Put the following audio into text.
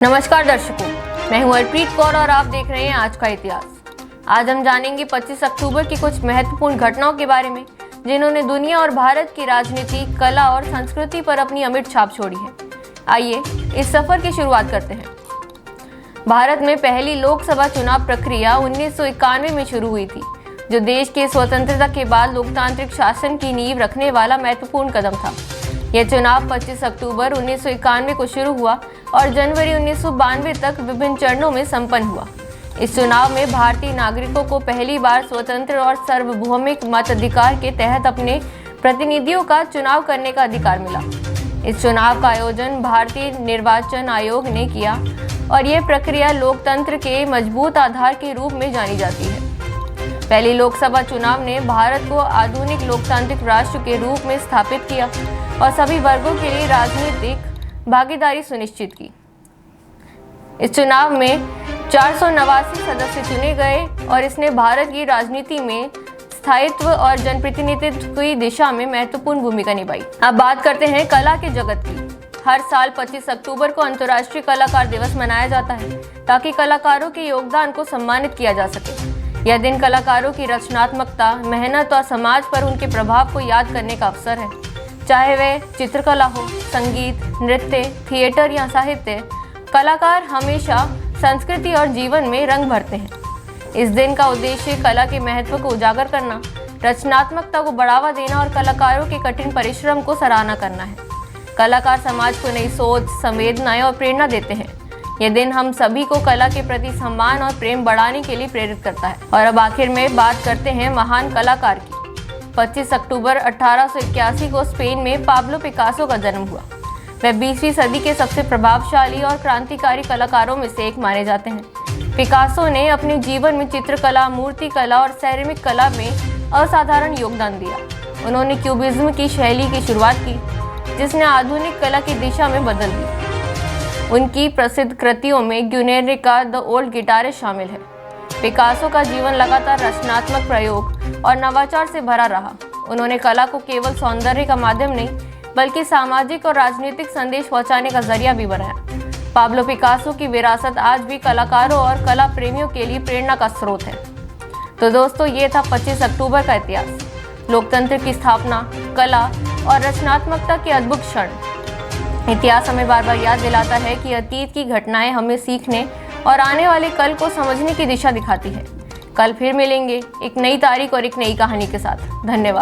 नमस्कार दर्शकों, मैं हूं हरप्रीत कौर और आप देख रहे हैं आज का इतिहास। आज हम जानेंगे 25 अक्टूबर की कुछ महत्वपूर्ण घटनाओं के बारे में जिन्होंने दुनिया और भारत की राजनीति, कला और संस्कृति पर अपनी अमिट छाप छोड़ी है। आइए इस सफर की शुरुआत करते हैं। भारत में पहली लोकसभा चुनाव प्रक्रिया 1991 में शुरू हुई थी, जो देश के स्वतंत्रता के बाद लोकतांत्रिक शासन की नींव रखने वाला महत्वपूर्ण कदम था। यह चुनाव 25 अक्टूबर 1991 को शुरू हुआ और जनवरी 1992 तक विभिन्न चरणों में संपन्न हुआ। इस चुनाव में भारतीय नागरिकों को पहली बार स्वतंत्र और सार्वभौमिक मताधिकार के तहत अपने प्रतिनिधियों का चुनाव करने का अधिकार मिला। इस चुनाव का आयोजन भारतीय निर्वाचन आयोग ने किया और यह प्रक्रिया लोकतंत्र के मजबूत आधार के रूप में जानी जाती है। पहली लोकसभा चुनाव ने भारत को आधुनिक लोकतांत्रिक राष्ट्र के रूप में स्थापित किया और सभी वर्गों के लिए राजनीतिक भागीदारी सुनिश्चित की। इस चुनाव में 489 सदस्य चुने गए और इसने भारत की राजनीति में स्थायित्व और जनप्रतिनिधित्व की दिशा में महत्वपूर्ण भूमिका निभाई। अब बात करते हैं कला के जगत की। हर साल 25 अक्टूबर को अंतर्राष्ट्रीय कलाकार दिवस मनाया जाता है ताकि कलाकारों के योगदान को सम्मानित किया जा सके। यह दिन कलाकारों की रचनात्मकता, मेहनत और समाज पर उनके प्रभाव को याद करने का अवसर है। चाहे वह चित्रकला हो, संगीत, नृत्य, थिएटर या साहित्य, कलाकार हमेशा संस्कृति और जीवन में रंग भरते हैं। इस दिन का उद्देश्य कला के महत्व को उजागर करना, रचनात्मकता को बढ़ावा देना और कलाकारों के कठिन परिश्रम को सराहना करना है। कलाकार समाज को नई सोच, संवेदनाएं और प्रेरणा देते हैं। यह दिन हम सभी को कला के प्रति सम्मान और प्रेम बढ़ाने के लिए प्रेरित करता है। और अब आखिर में बात करते हैं महान कलाकार की। 25 अक्टूबर 1881 को स्पेन में पाब्लो पिकासो का जन्म हुआ। वह 20वीं सदी के सबसे प्रभावशाली और क्रांतिकारी कलाकारों में से एक माने जाते हैं। पिकासो ने अपने जीवन में चित्रकला, मूर्तिकला और सेरेमिक कला में असाधारण योगदान दिया। उन्होंने क्यूबिज्म की शैली की शुरुआत की, जिसने आधुनिक कला की दिशा में बदल दी। उनकी प्रसिद्ध कृतियों में ग्युनेरिका द ओल्ड गिटारिस्ट शामिल है। पिकासो का जीवन लगातार रचनात्मक प्रयोग और नवाचार से भरा रहा। उन्होंने कला को केवल सौंदर्य का माध्यम नहीं, बल्कि सामाजिक और राजनीतिक संदेश पहुंचाने का जरिया भी बनाया। पाब्लो पिकासो की विरासत आज भी कलाकारों और कला प्रेमियों के लिए प्रेरणा का स्रोत है। तो दोस्तों, ये था 25 अक्टूबर का इतिहास। लोकतंत्र की स्थापना, कला और रचनात्मकता के अद्भुत क्षण। इतिहास हमें बार बार याद दिलाता है कि अतीत की घटनाएं हमें सीखने और आने वाले कल को समझने की दिशा दिखाती है। कल फिर मिलेंगे एक नई तारीख और एक नई कहानी के साथ। धन्यवाद।